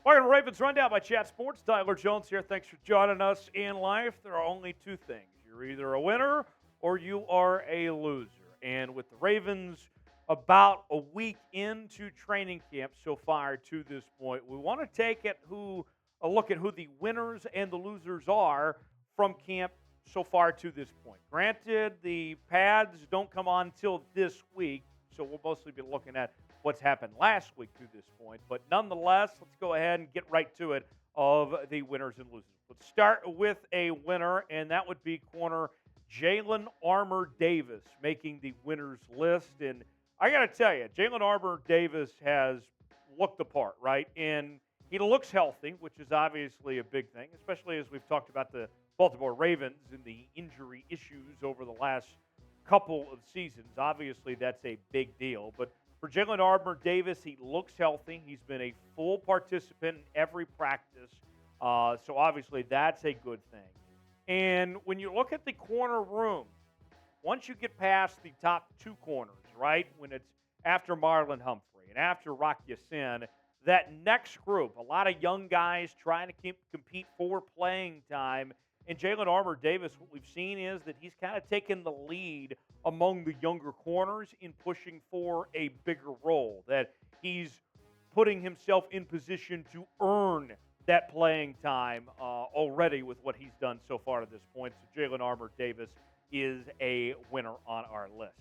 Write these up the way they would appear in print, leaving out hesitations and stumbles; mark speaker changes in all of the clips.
Speaker 1: Welcome to Ravens Rundown by Chat Sports. Tyler Jones here. Thanks for joining us in life. There are only two things. You're either a winner or you are a loser. And with the Ravens about a week into training camp so far to this point, we want to take a look at who the winners and the losers are from camp so far to this point. Granted, the pads don't come on till this week, so we'll mostly be looking at what's happened last week to this point. But nonetheless, let's go ahead and get right to it of the winners and losers. Let's start with a winner, and that would be corner Jalyn Armour-Davis making the winners list. And I got to tell you, Jalyn Armour-Davis has looked the part, right? And he looks healthy, which is obviously a big thing, especially as we've talked about the Baltimore Ravens and the injury issues over the last couple of seasons. Obviously, that's a big deal. But for Jalyn Armour-Davis, he looks healthy. He's been a full participant in every practice. So obviously, that's a good thing. And when you look at the corner room, once you get past the top two corners, right, when it's after Marlon Humphrey and after Rock Ya-Sin, that next group, a lot of young guys trying to compete for playing time. And Jalyn Armour-Davis, what we've seen is that he's kind of taken the lead among the younger corners in pushing for a bigger role, that he's putting himself in position to earn that playing time already with what he's done so far to this point. So Jalyn Armour-Davis is a winner on our list.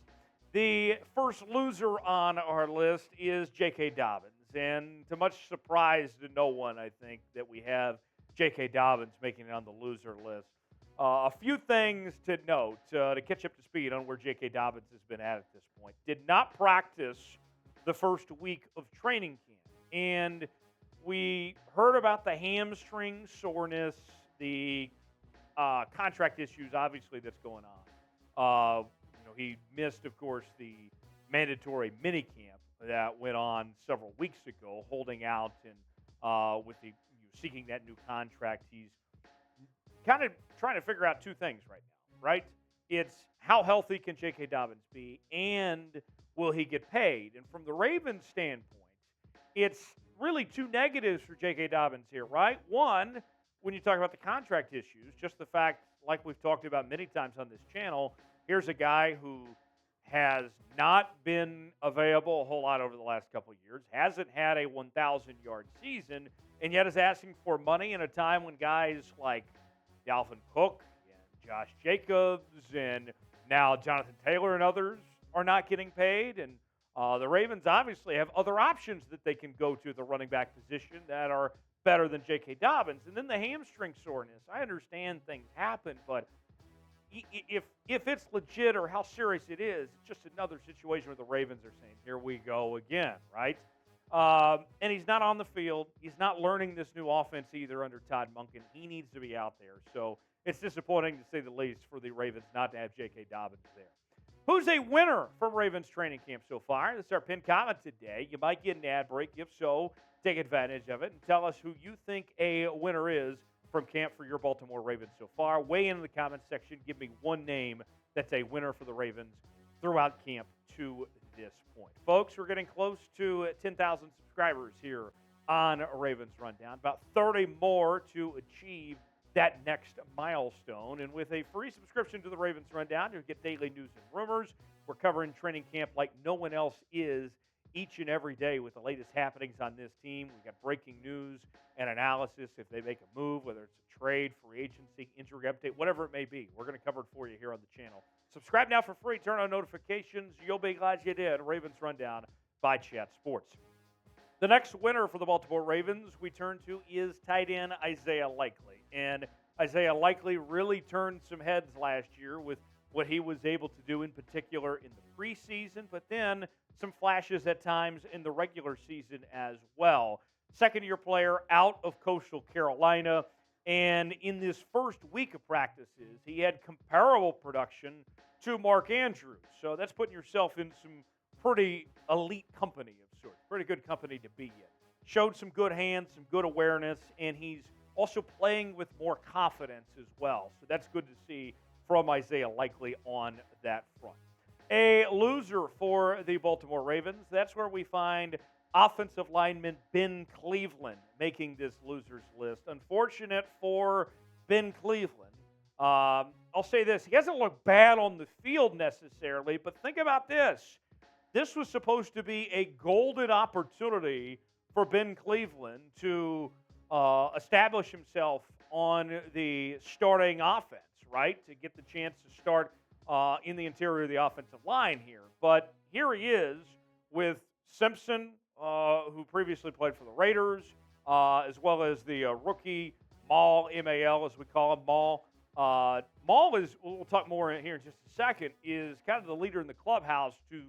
Speaker 1: The first loser on our list is J.K. Dobbins. And to much surprise to no one, I think, that we have J.K. Dobbins making it on the loser list. A few things to note to catch up to speed on where J.K. Dobbins has been at this point. Did not practice the first week of training camp. And we heard about the hamstring soreness, the contract issues, obviously, that's going on. He missed, of course, the mandatory minicamp that went on several weeks ago, holding out and with the seeking that new contract. He's kind of trying to figure out two things right now, right? It's how healthy can J.K. Dobbins be, and will he get paid? And from the Ravens' standpoint, it's really two negatives for J.K. Dobbins here, right? One, when you talk about the contract issues, just the fact, like we've talked about many times on this channel, here's a guy who has not been available a whole lot over the last couple of years, hasn't had a 1,000-yard season, and yet is asking for money in a time when guys like Dalvin Cook and Josh Jacobs and now Jonathan Taylor and others are not getting paid. And the Ravens obviously have other options that they can go to the running back position that are better than J.K. Dobbins. And then the hamstring soreness. I understand things happen, but if it's legit or how serious it is, it's just another situation where the Ravens are saying, here we go again, right? And he's not on the field. He's not learning this new offense either under Todd Monken. He needs to be out there. So it's disappointing, to say the least, for the Ravens not to have J.K. Dobbins there. Who's a winner from Ravens training camp so far? This is our pinned comment today. You might get an ad break. If so, take advantage of it and tell us who you think a winner is from camp for your Baltimore Ravens so far. Weigh in the comments section. Give me one name that's a winner for the Ravens throughout camp to this point. Folks, we're getting close to 10,000 subscribers here on Ravens Rundown. About 30 more to achieve that next milestone. And with a free subscription to the Ravens Rundown, you'll get daily news and rumors. We're covering training camp like no one else is each and every day with the latest happenings on this team. We've got breaking news and analysis if they make a move, whether it's a trade, free agency, injury update, whatever it may be. We're going to cover it for you here on the channel. Subscribe now for free. Turn on notifications. You'll be glad you did. Ravens Rundown by Chat Sports. The next winner for the Baltimore Ravens we turn to is tight end Isaiah Likely. And Isaiah Likely really turned some heads last year with what he was able to do in particular in the preseason, but then some flashes at times in the regular season as well. Second-year player out of Coastal Carolina. And in this first week of practices, he had comparable production to Mark Andrews. So that's putting yourself in some pretty elite company of sorts, pretty good company to be in. Showed some good hands, some good awareness, and he's also playing with more confidence as well. So that's good to see from Isaiah Likely on that front. A loser for the Baltimore Ravens, that's where we find offensive lineman Ben Cleveland making this losers list. Unfortunate for Ben Cleveland. I'll say this. He hasn't looked bad on the field necessarily, but think about this. This was supposed to be a golden opportunity for Ben Cleveland to establish himself on the starting offense, right? To get the chance to start in the interior of the offensive line here. But here he is with Simpson, who previously played for the Raiders, as well as the rookie Maul, M-A-L as we call him, Maul. Maul is, we'll talk more here in just a second, is kind of the leader in the clubhouse to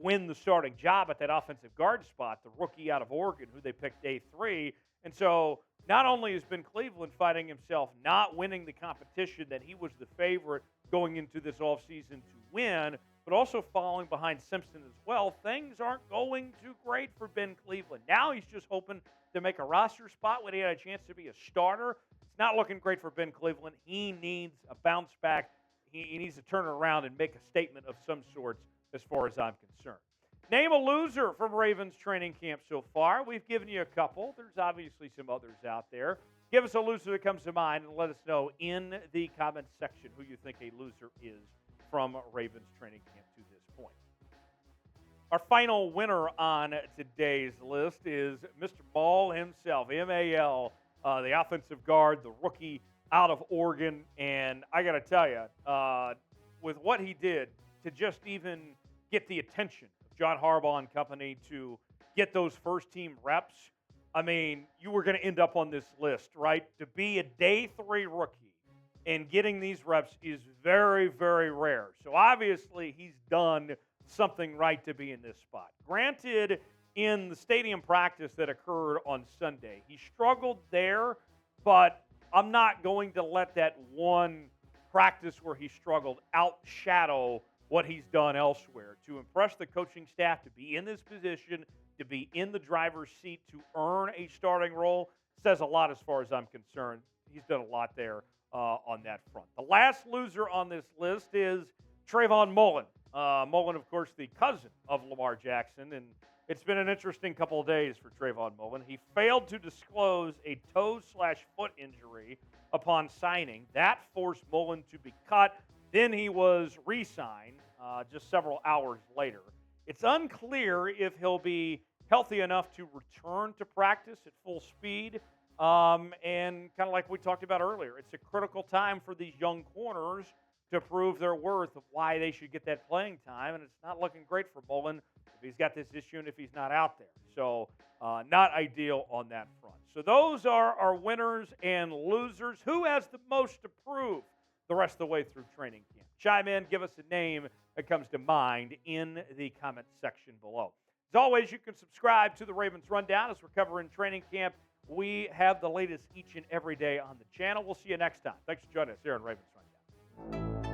Speaker 1: win the starting job at that offensive guard spot, the rookie out of Oregon who they picked day 3. And so not only has Ben Cleveland finding himself not winning the competition that he was the favorite going into this offseason to win, but also falling behind Simpson as well. Things aren't going too great for Ben Cleveland. Now he's just hoping to make a roster spot when he had a chance to be a starter. It's not looking great for Ben Cleveland. He needs a bounce back. He needs to turn around and make a statement of some sorts as far as I'm concerned. Name a loser from Ravens training camp so far. We've given you a couple. There's obviously some others out there. Give us a loser that comes to mind and let us know in the comments section who you think a loser is from Ravens training camp to this point. Our final winner on today's list is Mr. Maul himself, M-A-L, the offensive guard, the rookie out of Oregon. And I got to tell you, with what he did to just even get the attention of John Harbaugh and company to get those first-team reps, I mean, you were going to end up on this list, right? To be a day 3 rookie and getting these reps is very, very rare. So obviously he's done something right to be in this spot. Granted, in the stadium practice that occurred on Sunday, he struggled there, but I'm not going to let that one practice where he struggled outshadow what he's done elsewhere. To impress the coaching staff, to be in this position, to be in the driver's seat, to earn a starting role, says a lot as far as I'm concerned. He's done a lot there on that front. The last loser on this list is Trayvon Mullen. Mullen, of course, the cousin of Lamar Jackson, and it's been an interesting couple of days for Trayvon Mullen. He failed to disclose a toe/foot injury upon signing. That forced Mullen to be cut. Then he was re-signed just several hours later. It's unclear if he'll be healthy enough to return to practice at full speed. And kind of like we talked about earlier, it's a critical time for these young corners to prove their worth of why they should get that playing time. And it's not looking great for Mullen if he's got this issue and if he's not out there. So not ideal on that front. So those are our winners and losers. Who has the most to prove the rest of the way through training camp? Chime in, give us a name that comes to mind in the comment section below. As always, you can subscribe to the Ravens Rundown as we're covering training camp. We have the latest each and every day on the channel. We'll see you next time. Thanks for joining us here on Ravens Rundown.